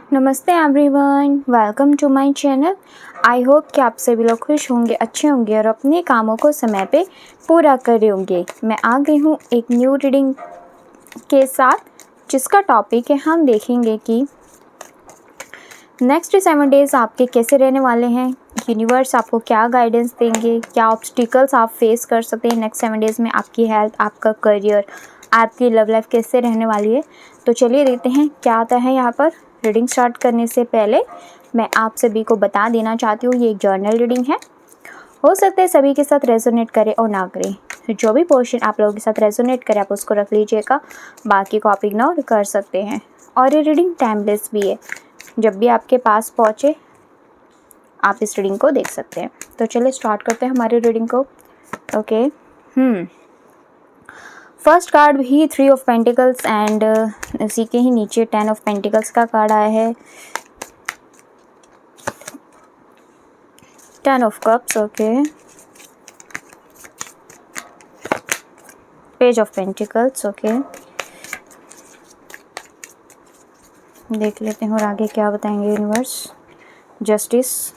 नमस्ते everyone, welcome to my channel. I hope कि आप सभी लोग खुश होंगे, अच्छे होंगे और अपने कामों को समय पे पूरा कर रहे होंगे। मैं आ गई हूँ एक न्यू रीडिंग के साथ, जिसका टॉपिक है हम देखेंगे कि नेक्स्ट 7 डेज़ आपके कैसे रहने वाले हैं, यूनिवर्स आपको क्या गाइडेंस देंगे, क्या ऑब्स्टिकल्स आप फेस कर सकते हैं नेक्स्ट 7 डेज़ में, आपकी हेल्थ, आपका करियर, आपकी लव लाइफ कैसे रहने वाली है। तो चलिए देखते हैं क्या आता है यहाँ पर। रीडिंग स्टार्ट करने से पहले मैं आप सभी को बता देना चाहती हूँ, ये एक जर्नल रीडिंग है। हो सकता है सभी के साथ रेजोनेट करे और ना करे, तो जो भी पोर्शन आप लोगों के साथ रेजोनेट करे आप उसको रख लीजिएगा, बाकी को आप इग्नोर कर सकते हैं। और ये रीडिंग टाइमलेस भी है, जब भी आपके पास पहुँचे आप इस रीडिंग को देख सकते हैं। तो चलिए स्टार्ट करते हैं हमारी रीडिंग को। ओके, फर्स्ट कार्ड भी 3 ऑफ पेंटिकल्स एंड इसी के ही नीचे 10 ऑफ पेंटिकल्स का कार्ड आया है, 10 of cups. Okay, page of pentacles. Okay, देख लेते हैं और आगे क्या बताएंगे universe. Justice,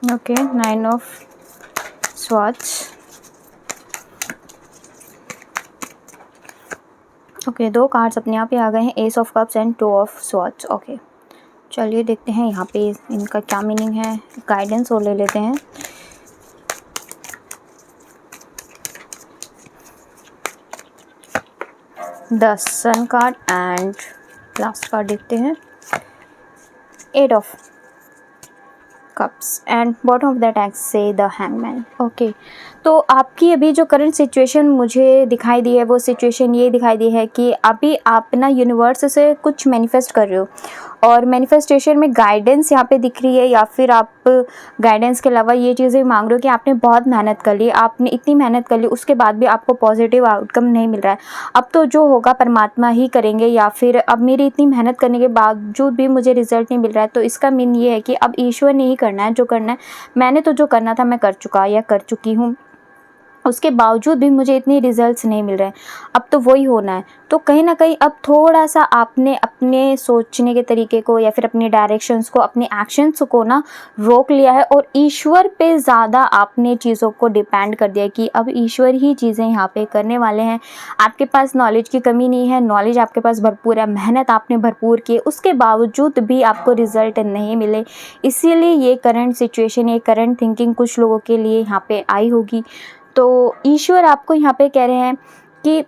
okay, 9 of swords. Okay, 2 cards अपने आप ही आ गए हैं, S of cups and 2 of swords. Okay, चलिए देखते हैं यहाँ पे इनका क्या मीनिंग है, गाइडेंस और ले लेते हैं। The sun card and last card देखते हैं, 8 of cups and bottom of the deck से द हैंगमैन। ओके, तो आपकी अभी जो करंट सिचुएशन मुझे दिखाई दी है, वो सिचुएशन ये दिखाई दी है कि अभी आप ना यूनिवर्स से कुछ मैनिफेस्ट कर रहे हो और मैनिफेस्टेशन में गाइडेंस यहाँ पे दिख रही है, या फिर आप गाइडेंस के अलावा ये चीज़ें मांग रहे हो कि आपने बहुत मेहनत कर ली, आपने इतनी मेहनत कर ली, उसके बाद भी आपको पॉजिटिव आउटकम नहीं मिल रहा है। अब तो जो होगा परमात्मा ही करेंगे, या फिर अब मेरी इतनी मेहनत करने के बावजूद भी मुझे रिजल्ट नहीं मिल रहा है, तो इसका मीन ये है कि अब ईश्वर ने ही करना है जो करना है। मैंने तो जो करना था मैं कर चुका या कर चुकी हूँ, उसके बावजूद भी मुझे इतने रिजल्ट्स नहीं मिल रहे हैं, अब तो वही होना है। तो कहीं ना कहीं अब थोड़ा सा आपने अपने सोचने के तरीके को या फिर अपने डायरेक्शंस को, अपने एक्शंस को ना रोक लिया है और ईश्वर पे ज़्यादा आपने चीज़ों को डिपेंड कर दिया कि अब ईश्वर ही चीज़ें यहाँ पे करने वाले हैं। आपके पास नॉलेज की कमी नहीं है, नॉलेज आपके पास भरपूर है, मेहनत आपने भरपूर की, उसके बावजूद भी आपको रिजल्ट नहीं मिले। इसीलिए ये करंट सिचुएशन, ये करंट थिंकिंग कुछ लोगों के लिए यहाँ पे आई होगी। तो ईश्वर आपको यहाँ पे कह रहे हैं कि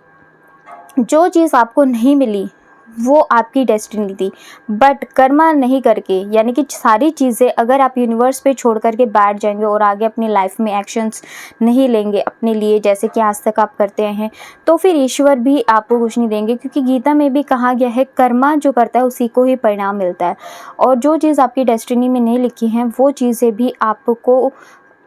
जो चीज़ आपको नहीं मिली वो आपकी डेस्टिनी थी, बट कर्मा नहीं करके, यानी कि सारी चीज़ें अगर आप यूनिवर्स पे छोड़ करके बैठ जाएंगे और आगे अपनी लाइफ में एक्शंस नहीं लेंगे अपने लिए, जैसे कि आज तक आप करते हैं, तो फिर ईश्वर भी आपको कुछ नहीं देंगे। क्योंकि गीता में भी कहा गया है, कर्मा जो करता है उसी को ही परिणाम मिलता है। और जो चीज़ आपकी डेस्टिनी में नहीं लिखी है वो चीज़ें भी आपको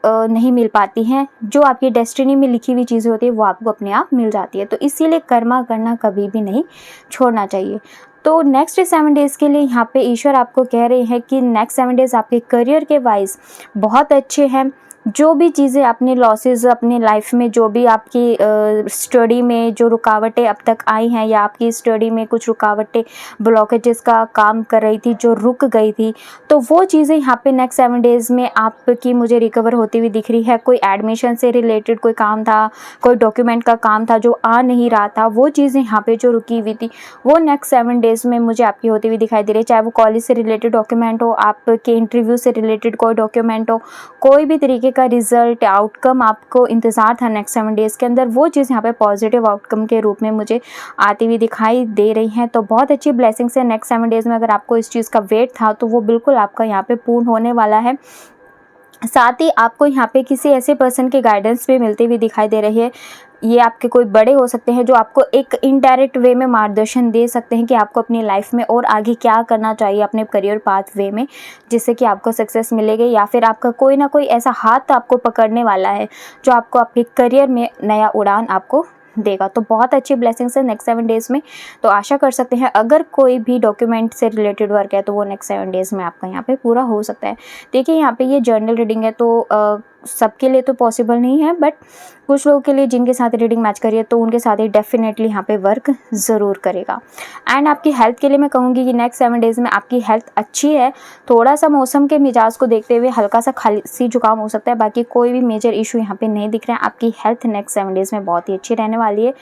नहीं मिल पाती हैं। जो आपकी डेस्टिनी में लिखी हुई चीज़ें होती है वो आपको अपने आप मिल जाती है। तो इसीलिए कर्मा करना कभी भी नहीं छोड़ना चाहिए। तो नेक्स्ट 7 डेज़ के लिए यहाँ पे ईश्वर आपको कह रहे हैं कि नेक्स्ट 7 डेज़ आपके करियर के वाइज बहुत अच्छे हैं। जो भी चीज़ें अपने लॉसेस अपने लाइफ में, जो भी आपकी स्टडी में जो रुकावटें अब तक आई हैं, या आपकी स्टडी में कुछ रुकावटें ब्लॉकेजेस का काम कर रही थी जो रुक गई थी, तो वो चीज़ें यहाँ पे नेक्स्ट 7 डेज़ में आपकी मुझे रिकवर होती हुई दिख रही है। कोई एडमिशन से रिलेटेड कोई काम था, कोई डॉक्यूमेंट का काम था जो आ नहीं रहा था, वो चीज़ें यहाँ पे जो रुकी हुई थी वो नेक्स्ट 7 डेज़ में मुझे आपकी होती हुई दिखाई दे रही है। चाहे वो कॉलेज से रिलेटेड डॉक्यूमेंट हो, आपके इंटरव्यू से रिलेटेड कोई डॉक्यूमेंट हो, कोई भी तरीके का रिजल्ट आउटकम आपको इंतज़ार था नेक्स्ट 7 डेज़ के अंदर, वो चीज़ यहाँ पे पॉजिटिव आउटकम के रूप में मुझे आती हुई दिखाई दे रही हैं। तो बहुत अच्छी ब्लेसिंग्स है नेक्स्ट 7 डेज़ में। अगर आपको इस चीज़ का वेट था तो वो बिल्कुल आपका यहाँ पे पूर्ण होने वाला है। साथ ही आपको यहाँ पे किसी ऐसे पर्सन के गाइडेंस भी मिलती हुई दिखाई दे रही है। ये आपके कोई बड़े हो सकते हैं जो आपको एक इनडायरेक्ट वे में मार्गदर्शन दे सकते हैं कि आपको अपनी लाइफ में और आगे क्या करना चाहिए अपने करियर पाथ वे में, जिससे कि आपको सक्सेस मिलेगी। या फिर आपका कोई ना कोई ऐसा हाथ आपको पकड़ने वाला है जो आपको आपके करियर में नया उड़ान आपको देगा। तो बहुत अच्छी ब्लेसिंग्स है नेक्स्ट 7 डेज़ में। तो आशा कर सकते हैं अगर कोई भी डॉक्यूमेंट से रिलेटेड वर्क है तो वो नेक्स्ट 7 डेज़ में आपका यहाँ पे पूरा हो सकता है। देखिए यहाँ पे ये जर्नल रीडिंग है, तो सबके लिए तो पॉसिबल नहीं है, बट कुछ लोगों के लिए जिनके साथ रीडिंग मैच करिए तो उनके साथ ही डेफिनेटली यहाँ पे वर्क ज़रूर करेगा। एंड आपकी हेल्थ के लिए मैं कहूँगी कि नेक्स्ट 7 डेज़ में आपकी हेल्थ अच्छी है। थोड़ा सा मौसम के मिजाज को देखते हुए हल्का सा खांसी जुकाम हो सकता है, बाकी कोई भी मेजर इशू यहाँ पे नहीं दिख रहा है। आपकी हेल्थ नेक्स्ट 7 डेज़ में बहुत ही अच्छी रहने वाली है।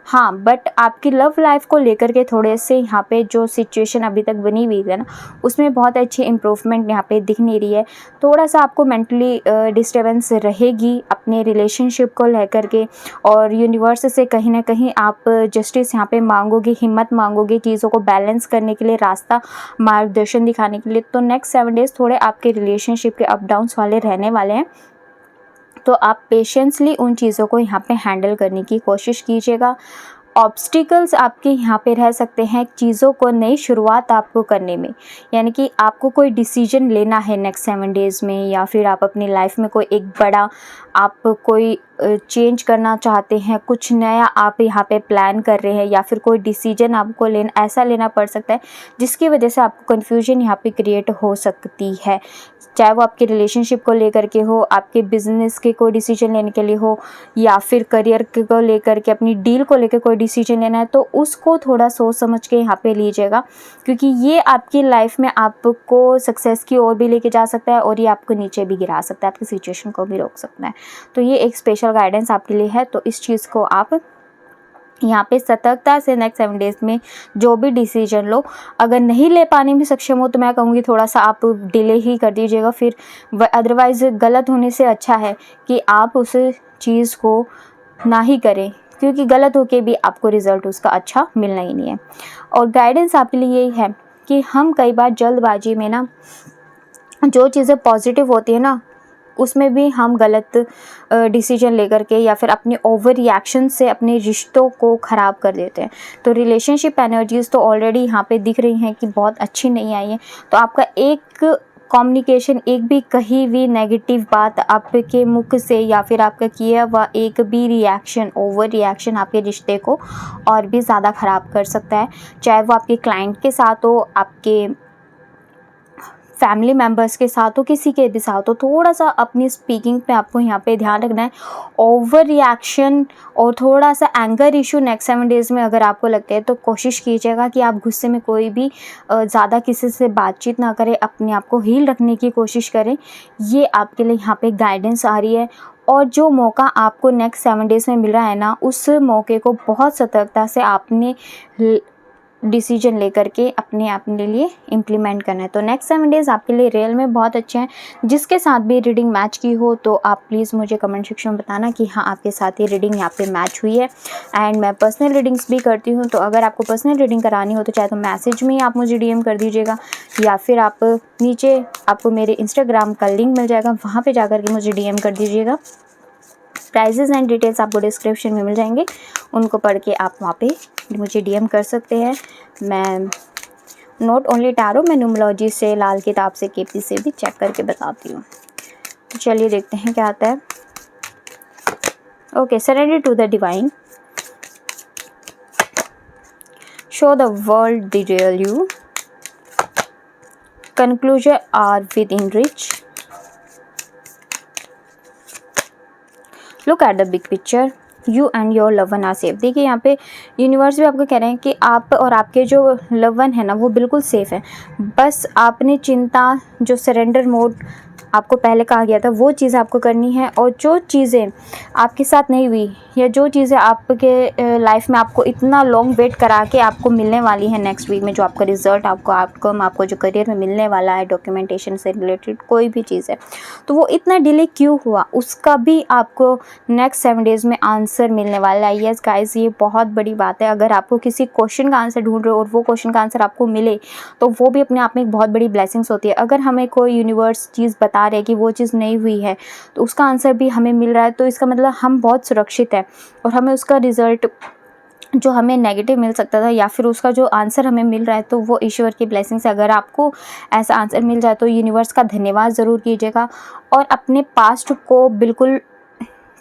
हाँ, बट आपकी लव लाइफ को लेकर के थोड़े से यहाँ पे जो सिचुएशन अभी तक बनी हुई है ना, उसमें बहुत अच्छी इम्प्रूवमेंट यहाँ पे दिख नहीं रही है। थोड़ा सा आपको मेंटली डिस्टर्बेंस रहेगी अपने रिलेशनशिप को लेकर के, और यूनिवर्स से कहीं ना कहीं आप जस्टिस यहाँ पे मांगोगे, हिम्मत मांगोगे चीज़ों को बैलेंस करने के लिए, रास्ता मार्गदर्शन दिखाने के लिए। तो नेक्स्ट 7 डेज़ थोड़े आपके रिलेशनशिप के अप डाउन्स वाले रहने वाले हैं, तो आप पेशेंसली उन चीज़ों को यहाँ पे हैंडल करने की कोशिश कीजिएगा। ऑब्स्टिकल्स आपके यहाँ पे रह सकते हैं चीज़ों को नई शुरुआत आपको करने में, यानी कि आपको कोई डिसीजन लेना है नेक्स्ट 7 डेज़ में, या फिर आप अपनी लाइफ में कोई एक बड़ा आप कोई चेंज करना चाहते हैं, कुछ नया आप यहाँ पे प्लान कर रहे हैं, या फिर कोई डिसीजन आपको ऐसा लेना पड़ सकता है जिसकी वजह से आपको कन्फ्यूजन यहाँ पे क्रिएट हो सकती है। चाहे वो आपके रिलेशनशिप को लेकर के हो, आपके बिजनेस के कोई डिसीजन लेने के लिए हो, या फिर करियर को लेकर के, अपनी डील को लेकर कोई डिसीजन लेना है, तो उसको थोड़ा सोच समझ के यहाँ पे लीजिएगा, क्योंकि ये आपकी लाइफ में आपको सक्सेस की ओर भी लेके जा सकता है और ये आपको नीचे भी गिरा सकता है, आपकी सिचुएशन को भी रोक सकता है। तो ये एक स्पेशल गाइडेंस आपके लिए है। तो इस चीज़ को आप यहाँ पे सतर्कता से नेक्स्ट 7 डेज़ में जो भी डिसीजन लो, अगर नहीं ले पाने में सक्षम हो तो मैं कहूँगी थोड़ा सा आप डिले ही कर दीजिएगा, फिर अदरवाइज़ गलत होने से अच्छा है कि आप उस चीज़ को ना ही करें, क्योंकि गलत होके भी आपको रिज़ल्ट उसका अच्छा मिलना ही नहीं है। और गाइडेंस आपके लिए यही है कि हम कई बार जल्दबाजी में ना जो चीज़ें पॉजिटिव होती है ना, उसमें भी हम गलत डिसीजन लेकर के या फिर अपने ओवर रिएक्शन से अपने रिश्तों को ख़राब कर देते हैं। तो रिलेशनशिप एनर्जीज़ तो ऑलरेडी यहाँ पे दिख रही हैं कि बहुत अच्छी नहीं आई है। तो आपका एक कम्युनिकेशन, एक भी कही हुई नेगेटिव बात आपके मुख से या फिर आपका किया हुआ एक भी रिएक्शन, ओवर रिएक्शन आपके रिश्ते को और भी ज़्यादा ख़राब कर सकता है। चाहे वो आपके क्लाइंट के साथ हो, आपके फैमिली मेम्बर्स के साथ हो, किसी के भी साथ हो, थोड़ा सा अपनी स्पीकिंग पे आपको यहाँ पे ध्यान रखना है। ओवर रिएक्शन और थोड़ा सा एंगर इशू नेक्स्ट 7 डेज़ में अगर आपको लगता है तो कोशिश कीजिएगा कि आप गुस्से में कोई भी ज़्यादा किसी से बातचीत ना करें, अपने आप को हील रखने की कोशिश करें। ये आपके लिए यहाँ पे गाइडेंस आ रही है। और जो मौका आपको नेक्स्ट 7 डेज़ में मिल रहा है ना, उस मौके को बहुत सतर्कता से आपने डिसीजन लेकर के अपने लिए इम्प्लीमेंट करना है। तो नेक्स्ट 7 डेज़ आपके लिए रियल में बहुत अच्छे हैं। जिसके साथ भी रीडिंग मैच की हो तो आप प्लीज़ मुझे कमेंट सेक्शन में बताना कि हाँ, आपके साथ ये रीडिंग यहाँ पे मैच हुई है। एंड मैं पर्सनल रीडिंग्स भी करती हूँ, तो अगर आपको पर्सनल रीडिंग करानी हो तो चाहे तो मैसेज में ही आप मुझे DM कर दीजिएगा, या फिर आप नीचे आपको मेरे इंस्टाग्राम का लिंक मिल जाएगा, वहाँ पर जा कर के मुझे DM कर दीजिएगा। प्राइजेज़ एंड डिटेल्स आपको डिस्क्रिप्शन में मिल जाएंगे, उनको पढ़ के आप वहाँ पे मुझे DM कर सकते हैं। मैं नॉट ओनली टैरो, मैं न्यूमरोलॉजी से, लाल किताब से, KP से भी चेक करके बताती हूँ। तो चलिए देखते हैं क्या आता है। Okay, surrender to the divine, show the world the real you, conclusion are within reach, look at the big picture, you and your love one are safe. देखिए यहाँ पे यूनिवर्स भी आपको कह रहे हैं कि आप और आपके जो लव वन है ना, वो बिल्कुल सेफ़ है। बस आपने चिंता, जो सरेंडर मोड आपको पहले कहा गया था, वो चीज़ आपको करनी है। और जो चीज़ें आपके साथ नहीं हुई, या जो चीज़ें आपके लाइफ में आपको इतना लॉन्ग वेट करा के आपको मिलने वाली है नेक्स्ट वीक में, जो आपका रिज़ल्ट, आपको आउटकम, आपको जो करियर में मिलने वाला है, डॉक्यूमेंटेशन से रिलेटेड कोई भी चीज़ है, तो वो इतना डिले क्यों हुआ, उसका भी आपको नेक्स्ट 7 डेज़ में आंसर मिलने वाला है। यस गाइस, ये बहुत बड़ी बात है। अगर आपको किसी क्वेश्चन का आंसर ढूंढ रहे हो और वो क्वेश्चन का आंसर आपको मिले, तो वो भी अपने आप में एक बहुत बड़ी ब्लेसिंग्स होती है। अगर हमें कोई यूनिवर्स चीज़ बता रहे हैं कि वो चीज़ नहीं हुई है, तो उसका आंसर भी हमें मिल रहा है, तो इसका मतलब हम बहुत सुरक्षित है। और हमें उसका रिज़ल्ट जो हमें नेगेटिव मिल सकता था, या फिर उसका जो आंसर हमें मिल रहा है, तो वो ईश्वर की ब्लेसिंग से अगर आपको ऐसा आंसर मिल जाए तो यूनिवर्स का धन्यवाद ज़रूर कीजिएगा। और अपने पास्ट को बिल्कुल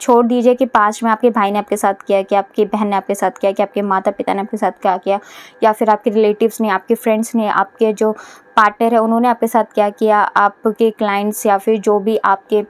छोड़ दीजिए कि पास्ट में आपके भाई ने आपके साथ किया, कि आपकी बहन ने आपके साथ किया, कि आपके माता पिता ने आपके साथ क्या किया, या फिर आपके रिलेटिव्स ने, आपके फ्रेंड्स ने, आपके जो पार्टनर है उन्होंने आपके साथ क्या किया, आपके क्लाइंट्स या फिर जो भी आपके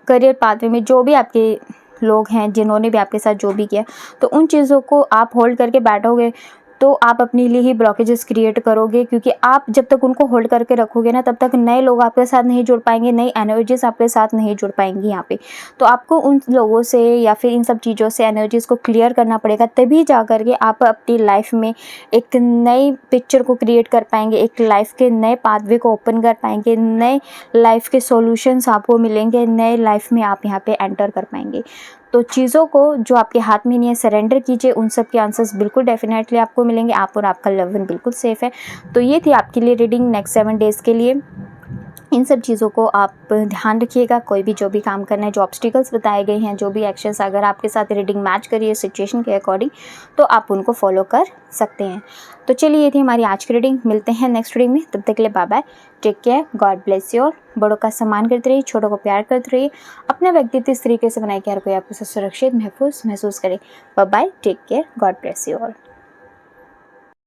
करियर पाथवे में जो भी आपके लोग हैं जिन्होंने भी आपके साथ जो भी किया, तो उन चीज़ों को आप होल्ड करके बैठोगे तो आप अपने लिए ही ब्लॉकेजेस क्रिएट करोगे, क्योंकि आप जब तक उनको होल्ड करके रखोगे ना, तब तक नए लोग आपके साथ नहीं जुड़ पाएंगे, नई एनर्जीज आपके साथ नहीं जुड़ पाएंगी यहाँ पे। तो आपको उन लोगों से या फिर इन सब चीज़ों से एनर्जीज को क्लियर करना पड़ेगा, तभी जा करके आप अपनी लाइफ में एक नई पिक्चर को क्रिएट कर पाएंगे, एक लाइफ के नए पाथवे को ओपन कर पाएंगे, नए लाइफ के सॉल्यूशंस आपको मिलेंगे, नए लाइफ में आप यहाँ पे एंटर कर पाएंगे। तो चीज़ों को जो आपके हाथ में नहीं है सरेंडर कीजिए, उन सब के आंसर्स बिल्कुल डेफिनेटली आपको मिलेंगे, आप और आपका लव वन बिल्कुल सेफ़ है। तो ये थी आपके लिए रीडिंग नेक्स्ट 7 डेज़ के लिए। इन सब चीज़ों को आप ध्यान रखिएगा, कोई भी जो भी काम करना है, जो ऑब्स्टिकल्स बताए गए हैं, जो भी एक्शंस अगर आपके साथ रीडिंग मैच करिए सिचुएशन के अकॉर्डिंग, तो आप उनको फॉलो कर सकते हैं। तो चलिए ये थी हमारी आज की रीडिंग, मिलते हैं नेक्स्ट रीडिंग में, तब तक के लिए bye bye, take care, God bless you all. बड़ों का सम्मान करते रहिए, छोटों को प्यार करते रहिए, अपने व्यक्तित्व इस तरीके से बनाए कि हर कोई आपको सुरक्षित महफूज महसूस करे। Bye bye, take care, God bless you all.